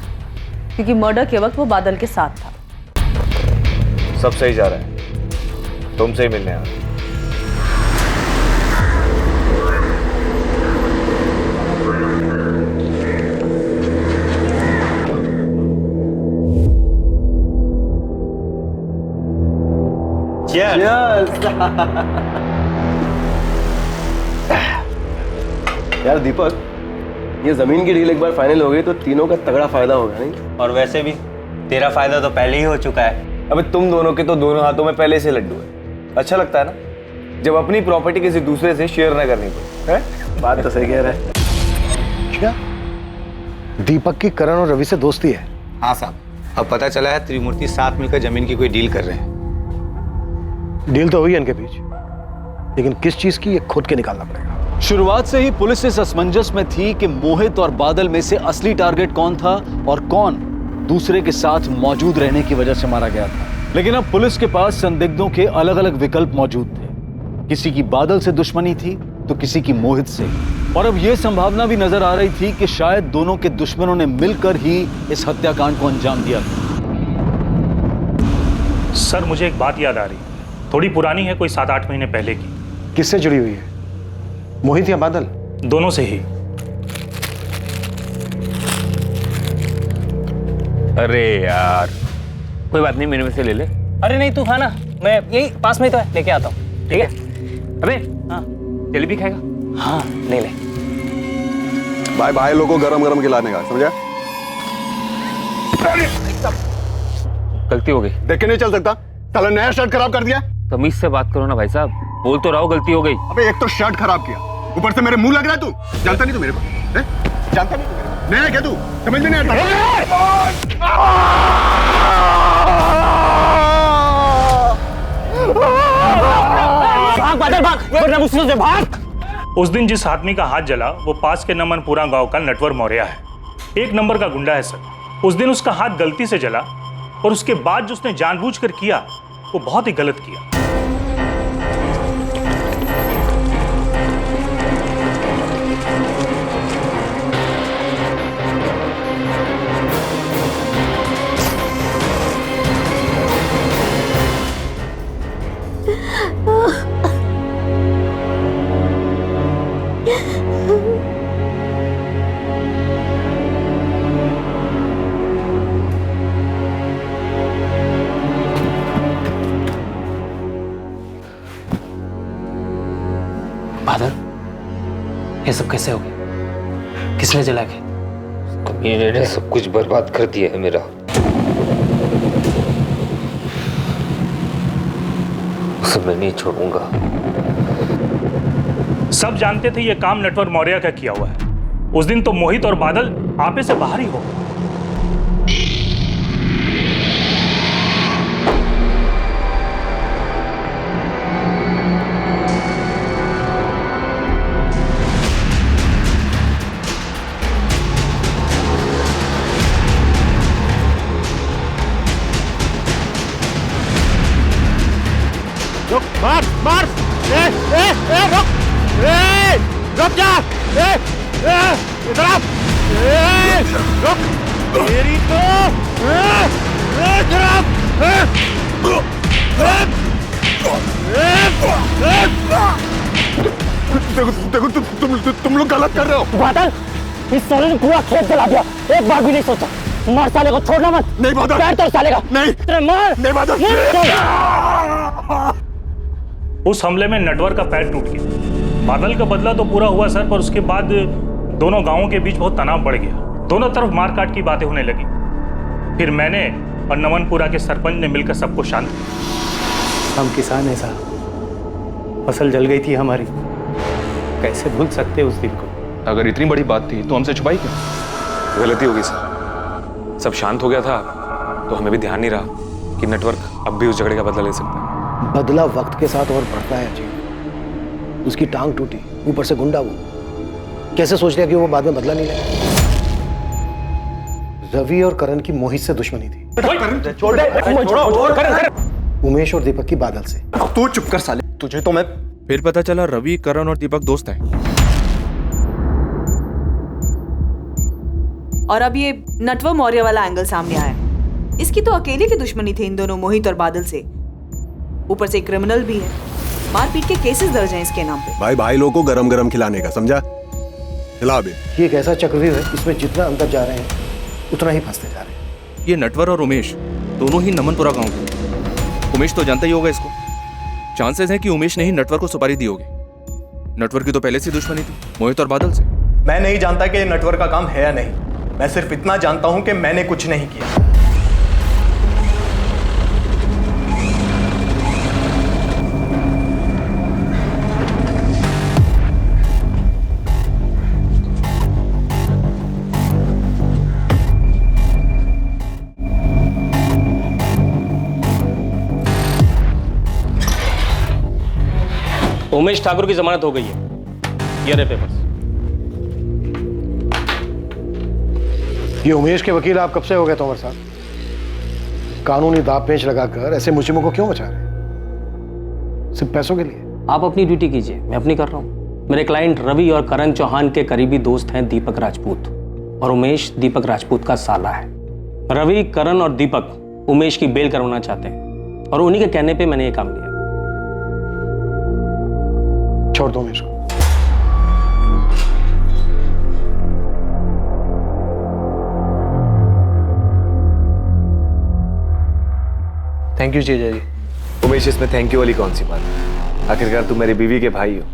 क्योंकि मर्डर के वक्त वो बादल के साथ था। सब सही जा रहा है, तुमसे ही मिलने आ रहा हूं। यार दीपक, ये जमीन की डील एक बार फाइनल हो गई तो तीनों का तगड़ा फायदा होगा नहीं? और वैसे भी तेरा फायदा तो पहले ही हो चुका है। अबे तुम दोनों के तो दोनों हाथों में पहले से लड्डू है। अच्छा लगता है ना जब अपनी प्रॉपर्टी किसी दूसरे से शेयर ना करनी पड़े, है? बात तो सही कह रहा है। क्या दीपक की करण और रवि से दोस्ती है? हाँ साहब, अब पता चला है त्रिमूर्ति साथ मिलकर जमीन की कोई डील कर रहे हैं। डील तो हुई है इनके बीच, लेकिन किस चीज की ये खुद के निकालना पड़ेगा। शुरुआत से ही पुलिस इस असमंजस में थी कि मोहित और बादल में से असली टारगेट कौन था और कौन दूसरे के साथ मौजूद रहने की वजह से मारा गया था। लेकिन अब पुलिस के पास संदिग्धों के अलग अलग विकल्प मौजूद थे। किसी की बादल से दुश्मनी थी तो किसी की मोहित से, और अब यह संभावना भी नजर आ रही थी कि शायद दोनों के दुश्मनों ने मिलकर ही इस हत्याकांड को अंजाम दिया था। सर, मुझे एक बात याद आ रही, थोड़ी पुरानी है, कोई 7-8 महीने पहले की। किससे जुड़ी हुई है, मोहित या बादल? दोनों से ही। अरे यार, कोई बात नहीं, मेरे में से ले ले। अरे नहीं, तू खाना, मैं यही पास में तो है, लेके आता हूँ। ठीक है? अबे हाँ, जलेबी खाएगा? हाँ ले ले। भाई भाई लोगों को गरम गरम खिलाने का, समझा? गलती हो गई। देख के नहीं चल सकता, साला नया शर्ट खराब कर दिया। तमीज से बात करो ना भाई साहब, बोल तो रहा हो गलती हो गई। अबे एक तो शर्ट खराब किया, ऊपर से मेरे मुंह लग रहा है। तू जानता नहीं तू मेरे को, जानता नहीं तू मेरे को, नया क्या तू, समझ में नहीं आता। भाग बादल भाग, वरना मुझसे से भाग। उस दिन जिस आदमी का हाथ जला वो पास के नमनपुरा गांव का नटवर मौर्य है। 1 नंबर का गुंडा है सर। उस दिन उसका हाथ गलती से जला और उसके बाद जो उसने जानबूझकर किया वो बहुत ही गलत किया। बादल, ये सब कैसे हो गया? किसने जला के? कमीने ने सब कुछ बर्बाद कर दिया है मेरा। उसे मैं नहीं छोड़ूंगा। सब जानते थे ये काम नटवर मौर्य का किया हुआ है। उस दिन तो मोहित और बादल आपे से बाहर ही हो गए। मार मार, रुक, रुक जा, इधर आ, रुक, तेरी तो, इधर आ, देखो तुम लोग गलत कर रहे हो। बादल, इस साले ने पूरा खेत जला दिया, एक बार भी नहीं सोचा। मार साले को, छोड़ना मत। नहीं बादल, पैर तोड़ साले का। नहीं, तेरे मार। नहीं बादल। उस हमले में नटवर का पैर टूट गया। बादल का बदला तो पूरा हुआ सर, पर उसके बाद दोनों गांवों के बीच बहुत तनाव बढ़ गया। दोनों तरफ मारकाट की बातें होने लगी। फिर मैंने और नमनपुरा के सरपंच ने मिलकर सबको शांत किया। हम किसान हैं साहब, फसल जल गई थी हमारी, कैसे भूल सकते उस दिन को। अगर इतनी बड़ी बात थी तो हमसे छुपाई क्यों? गलती होगी सर, सब शांत हो गया था तो हमें भी ध्यान नहीं रहा कि नेटवर्क अब भी उस झगड़े का बदला ले सकता है। बदला वक्त के साथ और बढ़ता है जी। उसकी टांग टूटी, ऊपर से गुंडा वो कैसे सोच लिया कि वो बाद में बदला नहीं लेगा। रवि और करण की मोहित से दुश्मनी थी, उमेश और दीपक की बादल से। तू चुप कर साले, तुझे तो मैं। फिर पता चला रवि, करण और दीपक दोस्त हैं। और अब ये नटवर मौर्य वाला एंगल सामने आया। इसकी तो अकेले की दुश्मनी थी इन दोनों मोहित और बादल से, ऊपर से क्रिमिनल भी है। मारपीट के केसेस दर्ज हैं इसके नाम पे। भाई भाई लोगों को गरम गरम खिलाने का, समझा? खिला अभी। ये एक ऐसा चक्रव्यूह है, इसमें जितना अंदर जा रहे हैं उतना ही फंसते जा रहे हैं। ये नटवर और उमेश दोनों ही नमनपुरा गांव के। उमेश तो जानता ही होगा इसको। चांसेस हैं कि उमेश ने ही नटवर को सुपारी दी होगी। नटवर की तो पहले से दुश्मनी थी मोहित और बादल से। मैं नहीं जानता कि ये नटवर का काम है या नहीं। मैं सिर्फ इतना जानता हूं कि मैंने कुछ नहीं किया। उमेश ठाकुर की जमानत हो गई है। ये रहे पेपर्स। ये उमेश के वकील आप कब से हो गए तोमर साहब? कानूनी दांव पेच लगाकर ऐसे मुजरिमों को क्यों बचा रहे हैं? सिर्फ पैसों के लिए? आप अपनी ड्यूटी कीजिए, मैं अपनी कर रहा हूँ। मेरे क्लाइंट रवि और करण चौहान के करीबी दोस्त हैं दीपक राजपूत, और उमेश दीपक राजपूत का साला है। रवि, करण और दीपक उमेश की बेल करवाना चाहते हैं, और उन्हीं के कहने पे मैंने ये काम लिया। छोड़ दो उमेश को। थैंक यू जीजा जी। उमेश, इसमें थैंक यू वाली कौन सी बात है? आखिरकार तुम मेरी बीवी के भाई हो।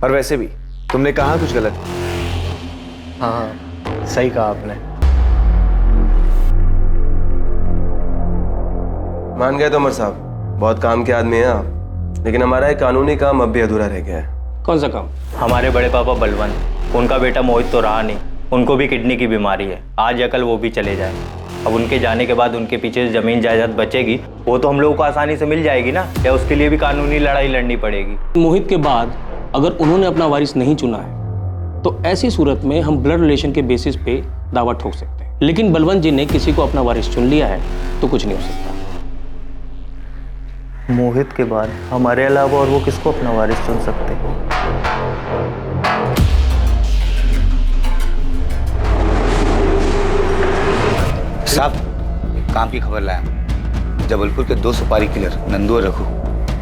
और वैसे भी तुमने कहा कुछ गलत? हाँ सही कहा आपने। मान गए तो उमर साहब, बहुत काम के आदमी हैं आप, लेकिन हमारा एक कानूनी काम अब भी अधूरा रह गया है। कौन सा काम? हमारे बड़े पापा बलवंत, उनका बेटा मोहित तो रहा नहीं, उनको भी किडनी की बीमारी है। आज या कल वो भी चले जाए। अब उनके जाने के बाद उनके पीछे जमीन जायदाद बचेगी, वो तो हम लोगों को आसानी से मिल जाएगी ना, या उसके लिए भी कानूनी लड़ाई लड़नी पड़ेगी? मोहित के बाद अगर उन्होंने अपना वारिस नहीं चुना है तो ऐसी सूरत में हम ब्लड रिलेशन के बेसिस पे दावा ठोक सकते हैं, लेकिन बलवंत जी ने किसी को अपना वारिस चुन लिया है तो कुछ नहीं हो सकता। मोहित के बाद हमारे अलावा और वो किसको अपना वारिस चुन सकते हैं? साहब, काम की खबर लाया। जबलपुर के 2 सुपारी किलर नंदू और रघु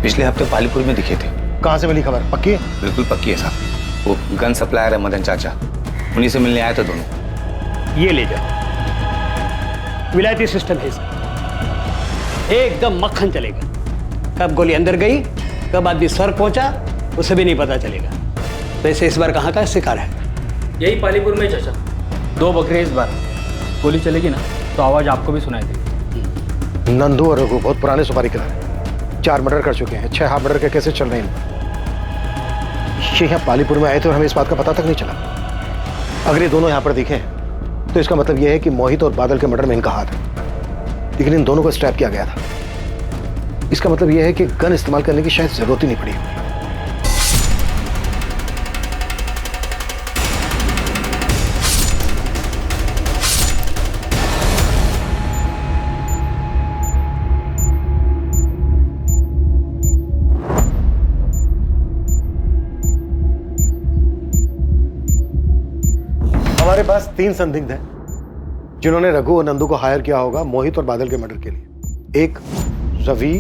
पिछले हफ्ते पालीपुर में दिखे थे। कहाँ से मिली खबर? पक्की है? बिल्कुल पक्की है साहब। वो गन सप्लायर है मदन चाचा, उन्हीं से मिलने आए थे दोनों। ये ले जाओ, विलायती सिस्टम है इसका, एकदम मक्खन चलेगा। कब गोली अंदर गई, कब आदमी सर पहुंचा, उसे भी नहीं पता चलेगा। वैसे इस बार कहाँ का शिकार है? यही पालीपुर में चाचा। 2 बकरे इस बार। गोली चलेगी ना तो आवाज आपको भी सुनाई देगी। नंदू और रघु बहुत पुराने सुपारी किलर हैं, 4 मर्डर कर चुके हैं। 6 हाफ मर्डर के केसेस चल रहे हैं। ये यहाँ पालीपुर में आए थे और हमें इस बात का पता तक नहीं चला। अगर ये दोनों यहाँ पर दिखे तो इसका मतलब यह है कि मोहित और बादल के मर्डर में इनका हाथ है, लेकिन इन दोनों को स्ट्रैप किया गया था। इसका मतलब यह है कि गन इस्तेमाल करने की शायद जरूरत ही नहीं पड़ी। हमारे पास 3 संदिग्ध हैं जिन्होंने रघु और नंदू को हायर किया होगा मोहित और बादल के मर्डर के लिए। एक रवि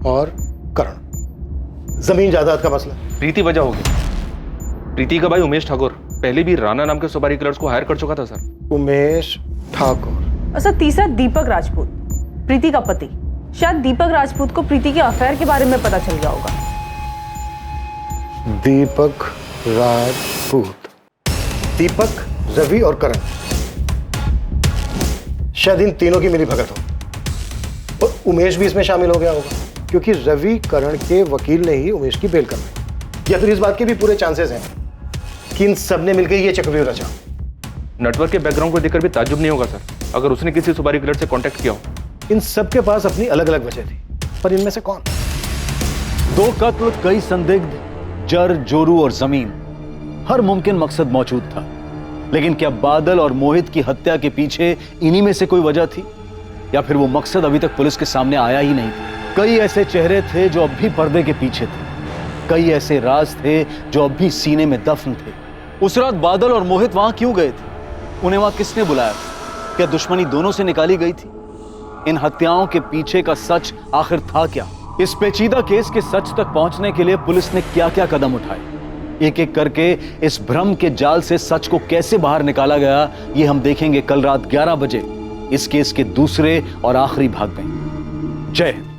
और करण। जमीन जायदाद का मसला प्रीति वजह होगी। प्रीति का भाई उमेश ठाकुर पहले भी राणा नाम के सुपारी किलर्स को हायर कर चुका था सर। उमेश ठाकुर। सर तीसरा दीपक राजपूत, प्रीति का पति। शायद दीपक राजपूत को प्रीति के अफेयर के बारे में पता चल गया होगा। दीपक राजपूत, दीपक, रवि और करण, शायद इन तीनों की मिली भगत हो। और उमेश भी इसमें शामिल हो गया होगा, क्योंकि रवि करण के वकील ने ही उमेश की बेल करवाई। या फिर इस बात के भी पूरे चांसेस हैं कि इन सब ने मिलकर ये चक्रव्यूह रचा। नेटवर्क के बैकग्राउंड को देखकर भी ताज्जुब नहीं होगा सर अगर उसने किसी सुपारी किलर से कांटेक्ट किया हो। इन सब के पास अपनी अलग अलग वजह थी, पर इनमें से कौन? 2 कत्ल, कई संदिग्ध, जर, जोरू और जमीन, हर मुमकिन मकसद मौजूद था। लेकिन क्या बादल और मोहित की हत्या के पीछे इन्हीं में से कोई वजह थी, या फिर वो मकसद अभी तक पुलिस के सामने आया ही नहीं था? कई ऐसे चेहरे थे जो अब भी पर्दे के पीछे थे, कई ऐसे राज थे जो अब भी सीने में दफन थे। उस रात बादल और मोहित वहां क्यों गए थे? उन्हें वहां किसने बुलाया? क्या दुश्मनी दोनों से निकाली गई थी? इन हत्याओं के पीछे का सच आखिर था क्या? इस पेचीदा केस के सच तक पहुंचने के लिए पुलिस ने क्या क्या कदम उठाए? एक एक करके इस भ्रम के जाल से सच को कैसे बाहर निकाला गया, ये हम देखेंगे कल रात 11 बजे इस केस के दूसरे और आखिरी भाग में। जय हिंद।